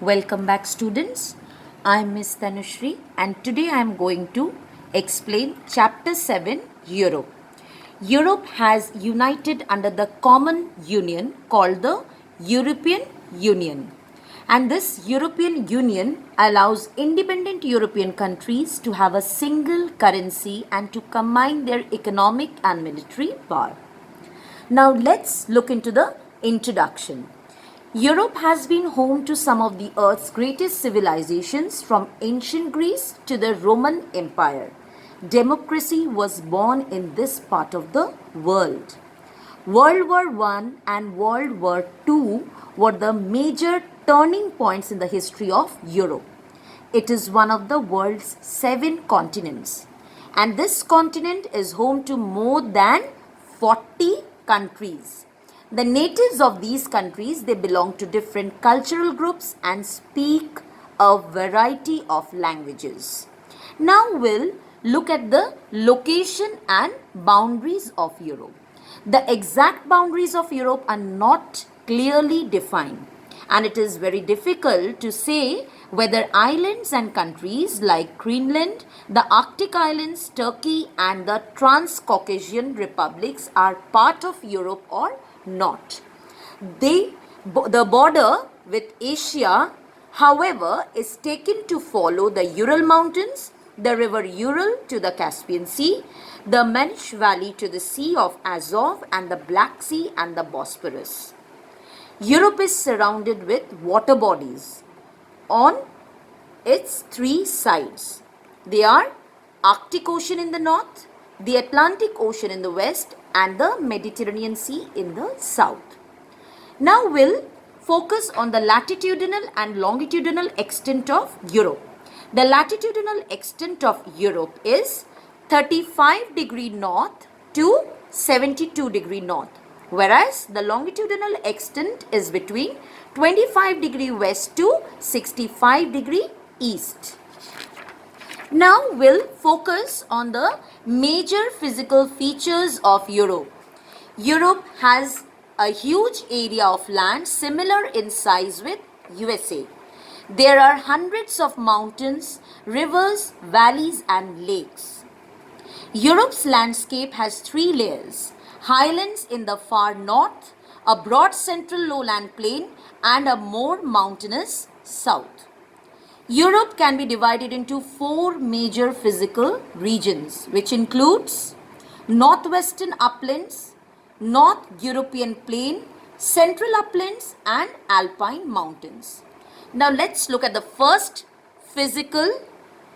Welcome back, students. I'm Miss Tanushree and today I'm going to explain Chapter 7, Europe. Europe has united under the common union called the European Union. And this European Union allows independent European countries to have a single currency and to combine their economic and military power. Now let's look into the introduction. Europe has been home to some of the earth's greatest civilizations from ancient Greece to the Roman Empire. Democracy was born in this part of the world. World War I and World War II were the major turning points in the history of Europe. It is one of the world's 7 continents. And this continent is home to more than 40 countries. The natives of these countries, they belong to different cultural groups and speak a variety of languages. Now we'll look at the location and boundaries of Europe. The exact boundaries of Europe are not clearly defined, and it is very difficult to say whether islands and countries like Greenland, the Arctic islands, Turkey and the Transcaucasian republics are part of Europe or not. The border with Asia, however, is taken to follow the Ural Mountains, the river Ural to the Caspian Sea, the Manish Valley to the Sea of Azov and the Black Sea and the Bosphorus. Europe is surrounded with water bodies on its 3 sides. They are Arctic Ocean in the north, the Atlantic Ocean in the west and the Mediterranean Sea in the south. Now we'll focus on the latitudinal and longitudinal extent of Europe. The latitudinal extent of Europe is 35 degree north to 72 degree north, whereas the longitudinal extent is between 25 degree west to 65 degree east. Now we'll focus on the major physical features of Europe. Europe has a huge area of land similar in size with USA. There are hundreds of mountains, rivers, valleys and lakes. Europe's landscape has 3 layers: highlands in the far north, a broad central lowland plain and a more mountainous south. Europe can be divided into 4 major physical regions, which includes northwestern uplands, North European plain, central uplands and alpine mountains. Now let's look at the first physical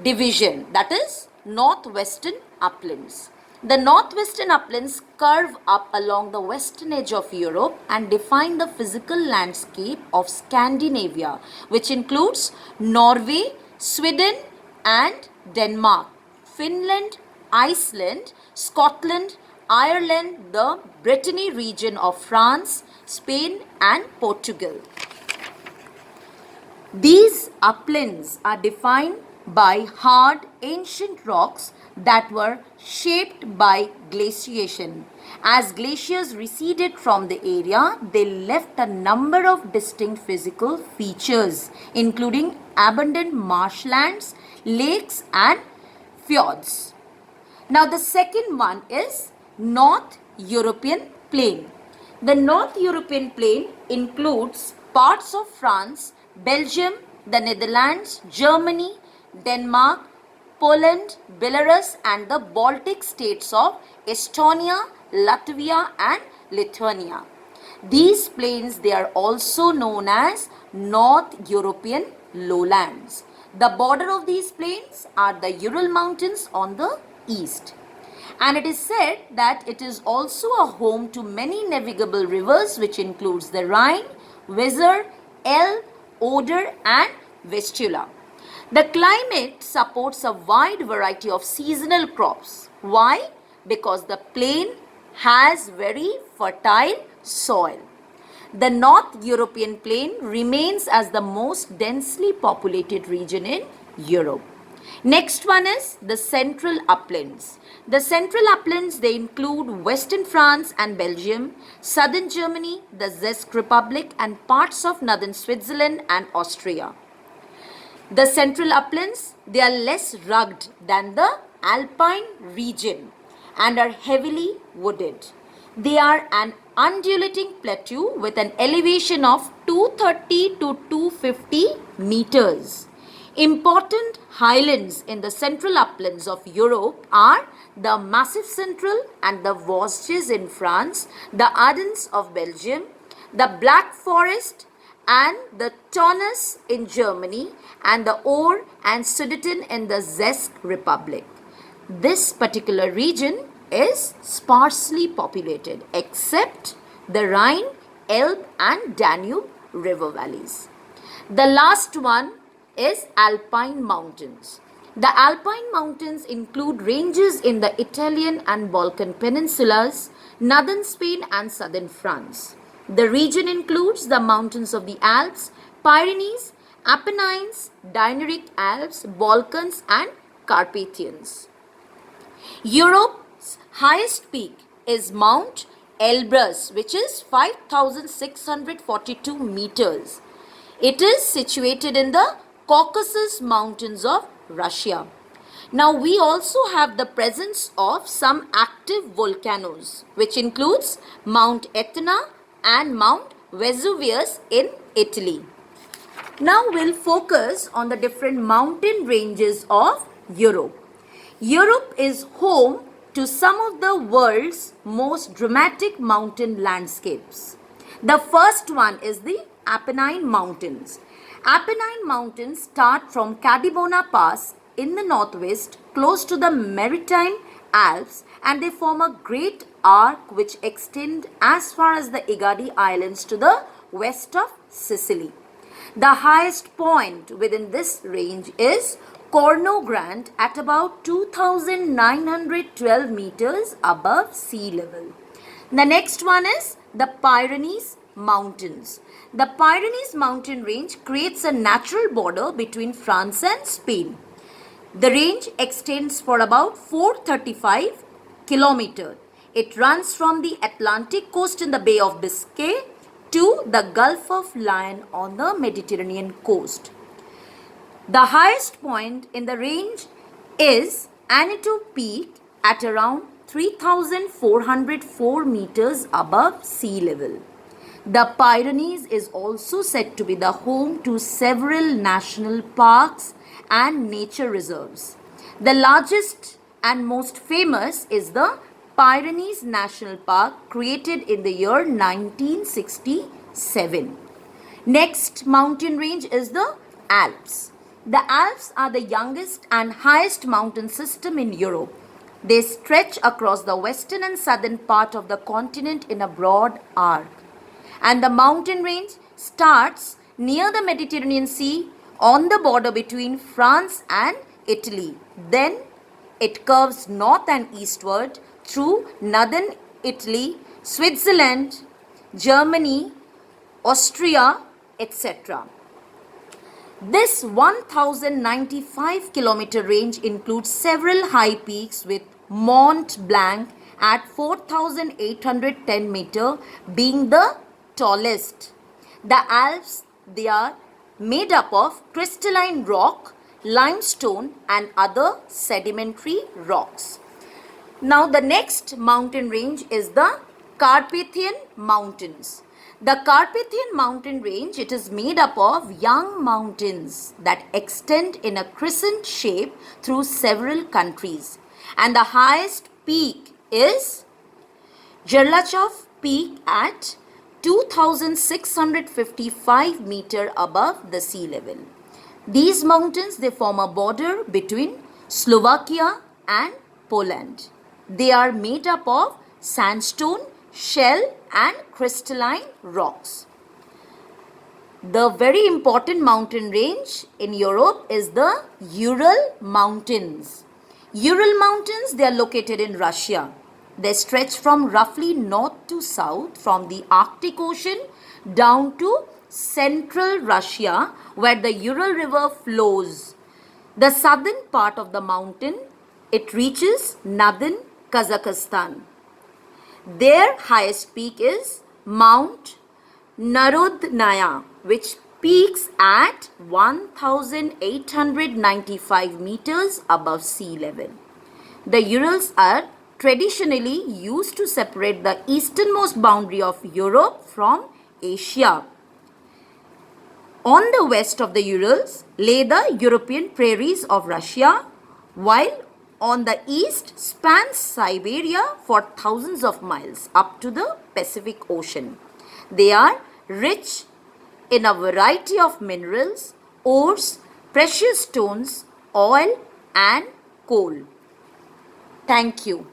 division, that is northwestern uplands. The northwestern uplands curve up along the western edge of Europe and define the physical landscape of Scandinavia, which includes Norway, Sweden and Denmark, Finland, Iceland, Scotland, Ireland, the Brittany region of France, Spain and Portugal. These uplands are defined by hard ancient rocks that were shaped by glaciation. As glaciers receded from the area, they left a number of distinct physical features, including abundant marshlands, lakes and fjords. Now the second one is North European plain. The North European plain includes parts of France, Belgium, the Netherlands, Germany, Denmark, Poland, Belarus and the Baltic states of Estonia, Latvia and Lithuania. These plains, they are also known as North European lowlands. The border of these plains are the Ural Mountains on the east. And it is said that it is also a home to many navigable rivers, which includes the Rhine, Weser, Elbe, Oder and Vistula. The climate supports a wide variety of seasonal crops. Why? Because the plain has very fertile soil. The North European plain remains as the most densely populated region in Europe. Next one is the central uplands. The central uplands, they include western France and Belgium, southern Germany, the Czech Republic, and parts of northern Switzerland and Austria. The central uplands, they are less rugged than the alpine region and are heavily wooded. They are an undulating plateau with an elevation of 230 to 250 meters. Important highlands in the central uplands of Europe are the Massif Central and the Vosges in France, the Ardennes of Belgium, the Black Forest and the Taunus in Germany, and the Our and Sudeten in the Czech Republic. This particular region is sparsely populated except the Rhine, Elbe and Danube river valleys. The last one is Alpine Mountains. The Alpine Mountains include ranges in the Italian and Balkan peninsulas, northern Spain and southern France. The region includes the mountains of the Alps, Pyrenees, Apennines, Dinaric Alps, Balkans and Carpathians. Europe's highest peak is Mount Elbrus, which is 5,642 meters. It is situated in the Caucasus Mountains of Russia. Now we also have the presence of some active volcanoes, which includes Mount Etna and Mount Vesuvius in Italy. Now we'll focus on the different mountain ranges of Europe. Europe is home to some of the world's most dramatic mountain landscapes. The first one is the Apennine Mountains. Apennine Mountains start from Cadibona Pass in the northwest, close to the Maritime Alps, and they form a great arc which extend as far as the Egadi Islands to the west of Sicily. The highest point within this range is Corno Grande at about 2,912 meters above sea level. The next one is the Pyrenees Mountains. The Pyrenees mountain range creates a natural border between France and Spain. The range extends for about 435 kilometers. It runs from the Atlantic coast in the Bay of Biscay to the Gulf of Lion on the Mediterranean coast. The highest point in the range is Aneto Peak at around 3,404 meters above sea level. The Pyrenees is also said to be the home to several national parks and nature reserves. The largest and most famous is the Pyrenees National Park, created in the year 1967. Next mountain range is the Alps. The Alps are the youngest and highest mountain system in Europe. They stretch across the western and southern part of the continent in a broad arc. And the mountain range starts near the Mediterranean Sea on the border between France and Italy. Then it curves north and eastward through northern Italy, Switzerland, Germany, Austria, etc. This 1,095 kilometer range includes several high peaks, with Mont Blanc at 4,810 meter being the tallest. The Alps, they are made up of crystalline rock, limestone and other sedimentary rocks. Now the next mountain range is the Carpathian Mountains. The Carpathian mountain range, it is made up of young mountains that extend in a crescent shape through several countries. And the highest peak is Gerlachov Peak at 2,655 meter above the sea level. These mountains, they form a border between Slovakia and Poland. They are made up of sandstone, shell and crystalline rocks. The very important mountain range in Europe is the Ural Mountains. Ural Mountains, they are located in Russia. They stretch from roughly north to south from the Arctic Ocean down to central Russia, where the Ural River flows. The southern part of the mountain, it reaches northern Kazakhstan. Their highest peak is Mount Narodnaya, which peaks at 1895 meters above sea level. The Urals are traditionally used to separate the easternmost boundary of Europe from Asia. On the west of the Urals lay the European prairies of Russia, while on the east spans Siberia for thousands of miles up to the Pacific Ocean. They are rich in a variety of minerals, ores, precious stones, oil and coal. Thank you.